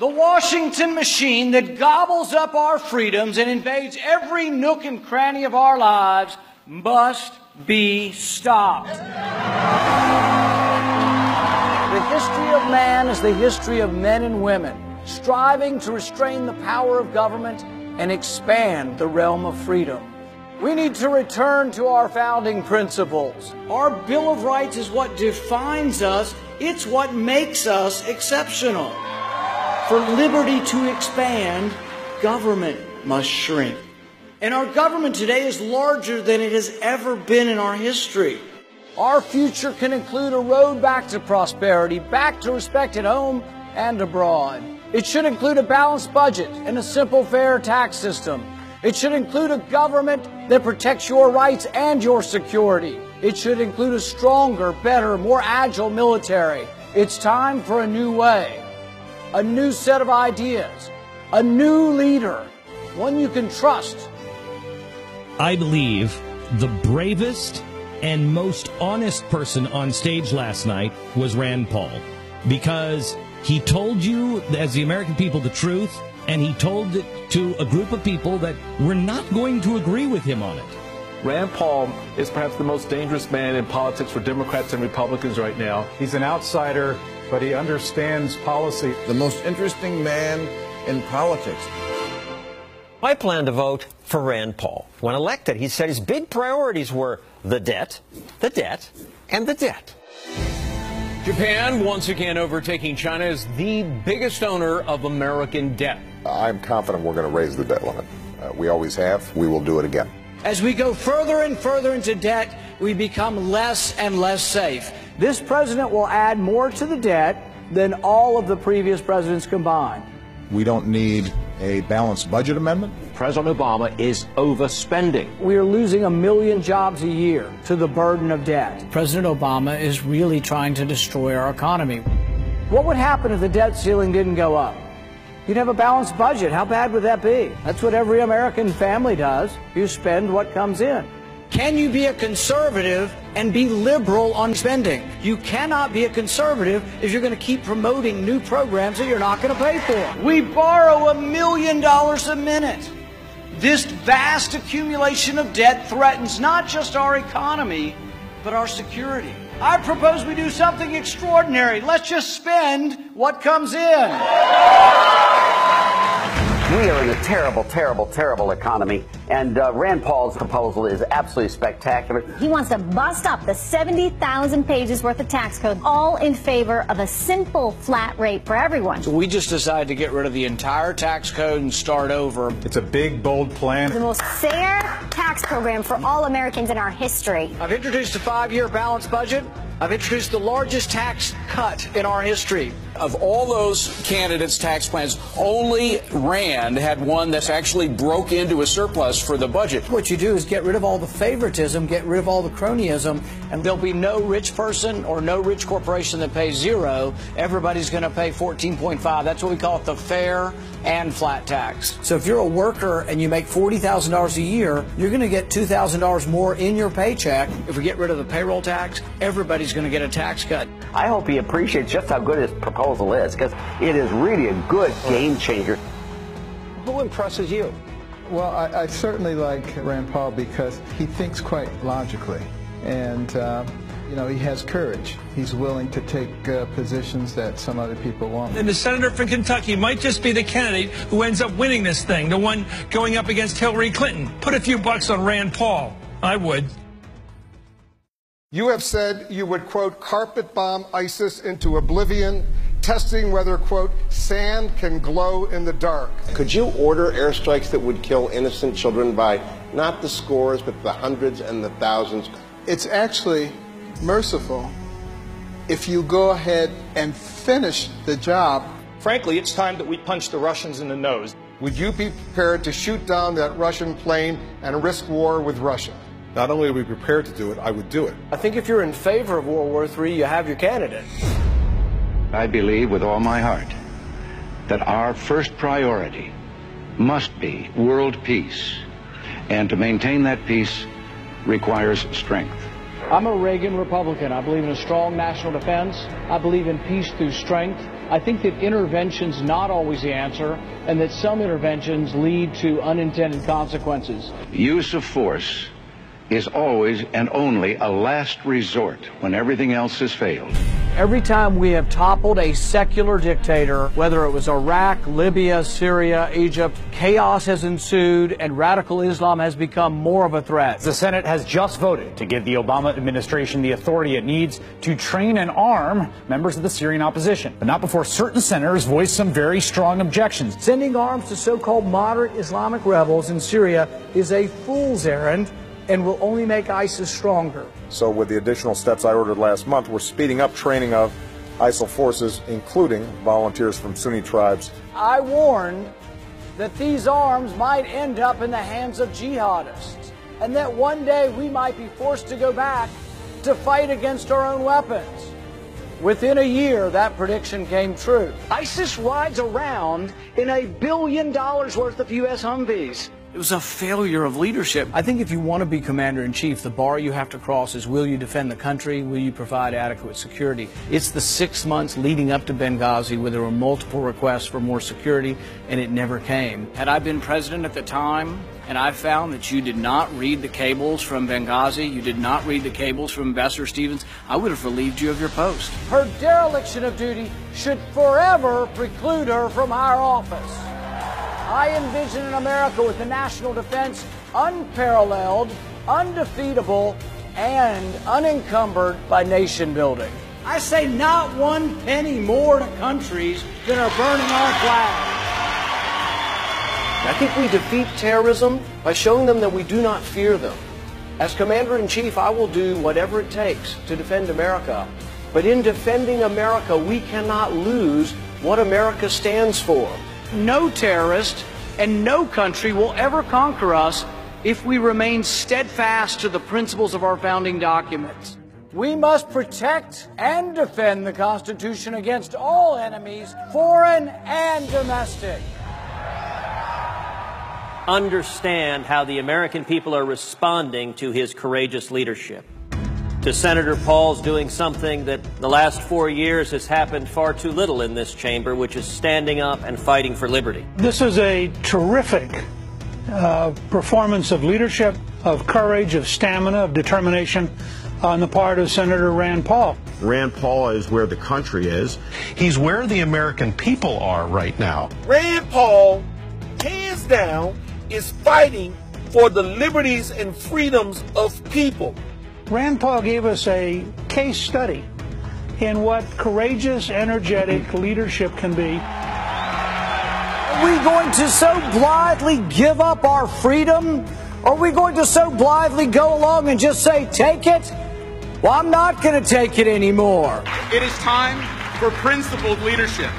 The Washington machine that gobbles up our freedoms and invades every nook and cranny of our lives must be stopped. The history of man is the history of men and women striving to restrain the power of government and expand the realm of freedom. We need to return to our founding principles. Our Bill of Rights is what defines us. It's what makes us exceptional. For liberty to expand, government must shrink. And our government today is larger than it has ever been in our history. Our future can include a road back to prosperity, back to respect at home and abroad. It should include a balanced budget and a simple, fair tax system. It should include a government that protects your rights and your security. It should include a stronger, better, more agile military. It's time for a new way, a new set of ideas, a new leader, one you can trust. I believe the bravest and most honest person on stage last night was Rand Paul, because he told you, as the American people, the truth, and he told it to a group of people that were not going to agree with him on it. Rand Paul is perhaps the most dangerous man in politics for Democrats and Republicans right now. He's an outsider, but he understands policy. The most interesting man in politics. I plan to vote for Rand Paul. When elected, he said his big priorities were the debt, and the debt. Japan once again overtaking China as the biggest owner of American debt. I'm confident we're going to raise the debt limit. We always have. We will do it again. As we go further and further into debt, we become less and less safe. This president will add more to the debt than all of the previous presidents combined. We don't need a balanced budget amendment. President Obama is overspending. We are losing 1 million jobs a year to the burden of debt. President Obama is really trying to destroy our economy. What would happen if the debt ceiling didn't go up? You'd have a balanced budget. How bad would that be? That's what every American family does. You spend what comes in. Can you be a conservative and be liberal on spending? You cannot be a conservative if you're going to keep promoting new programs that you're not going to pay for. We borrow $1 million a minute. This vast accumulation of debt threatens not just our economy, but our security. I propose we do something extraordinary. Let's just spend what comes in. We are in a terrible, terrible, terrible economy, and Rand Paul's proposal is absolutely spectacular. He wants to bust up the 70,000 pages worth of tax code, all in favor of a simple flat rate for everyone. So we just decided to get rid of the entire tax code and start over. It's a big, bold plan. The most fair tax program for all Americans in our history. I've introduced a 5-year balanced budget. I've introduced the largest tax cut in our history. Of all those candidates' tax plans, only Rand had one that's actually broke into a surplus for the budget. What you do is get rid of all the favoritism, get rid of all the cronyism, and there'll be no rich person or no rich corporation that pays zero. Everybody's going to pay 14.5. That's what we call it, the fair and flat tax. So if you're a worker and you make $40,000 a year, you're going to get $2,000 more in your paycheck. If we get rid of the payroll tax, everybody's going to get a tax cut. I hope he appreciates just how good his proposal is, because it is really a good game changer. Who impresses you? Well, I certainly like Rand Paul because he thinks quite logically, and you know, he has courage. He's willing to take positions that some other people won't. And the senator from Kentucky might just be the candidate who ends up winning this thing, the one going up against Hillary Clinton. Put a few bucks on Rand Paul. I would. You have said you would, quote, carpet bomb ISIS into oblivion, testing whether, quote, sand can glow in the dark. Could you order airstrikes that would kill innocent children by not the scores, but the hundreds and the thousands? It's actually merciful if you go ahead and finish the job. Frankly, it's time that we punch the Russians in the nose. Would you be prepared to shoot down that Russian plane and risk war with Russia? Not only are we prepared to do it, I would do it. I think if you're in favor of World War III, you have your candidate. I believe with all my heart that our first priority must be world peace, and to maintain that peace requires strength. I'm a Reagan Republican. I believe in a strong national defense. I believe in peace through strength. I think that intervention's not always the answer, and that some interventions lead to unintended consequences. Use of force is always and only a last resort when everything else has failed. Every time we have toppled a secular dictator, whether it was Iraq, Libya, Syria, Egypt, chaos has ensued and radical Islam has become more of a threat. The Senate has just voted to give the Obama administration the authority it needs to train and arm members of the Syrian opposition, but not before certain senators voiced some very strong objections. Sending arms to so-called moderate Islamic rebels in Syria is a fool's errand and will only make ISIS stronger. So with the additional steps I ordered last month, we're speeding up training of ISIL forces, including volunteers from Sunni tribes. I warned that these arms might end up in the hands of jihadists, and that one day we might be forced to go back to fight against our own weapons. Within a year, that prediction came true. ISIS rides around in $1 billion worth of U.S. Humvees. It was a failure of leadership. I think if you want to be commander-in-chief, the bar you have to cross is, will you defend the country? Will you provide adequate security? It's the 6 months leading up to Benghazi where there were multiple requests for more security, and it never came. Had I been president at the time, and I found that you did not read the cables from Benghazi, you did not read the cables from Ambassador Stevens, I would have relieved you of your post. Her dereliction of duty should forever preclude her from our office. I envision an America with a national defense unparalleled, undefeatable, and unencumbered by nation building. I say not one penny more to countries that are burning our flag. I think we defeat terrorism by showing them that we do not fear them. As Commander-in-Chief, I will do whatever it takes to defend America. But in defending America, we cannot lose what America stands for. No terrorist and no country will ever conquer us if we remain steadfast to the principles of our founding documents. We must protect and defend the Constitution against all enemies, foreign and domestic. Understand how the American people are responding to his courageous leadership. To Senator Paul's doing something that the last 4 years has happened far too little in this chamber, which is standing up and fighting for liberty. This is a terrific performance of leadership, of courage, of stamina, of determination on the part of Senator Rand Paul. Rand Paul is where the country is. He's where the American people are right now. Rand Paul, hands down, is fighting for the liberties and freedoms of people. Rand Paul gave us a case study in what courageous, energetic leadership can be. Are we going to so blithely give up our freedom? Are we going to so blithely go along and just say, take it? Well, I'm not going to take it anymore. It is time for principled leadership.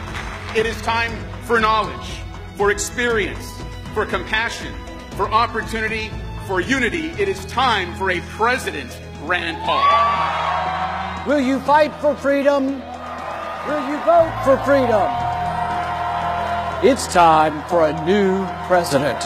It is time for knowledge, for experience, for compassion, for opportunity, for unity. It is time for a President Rand Paul. Will you fight for freedom? Will you vote for freedom? It's time for a new president.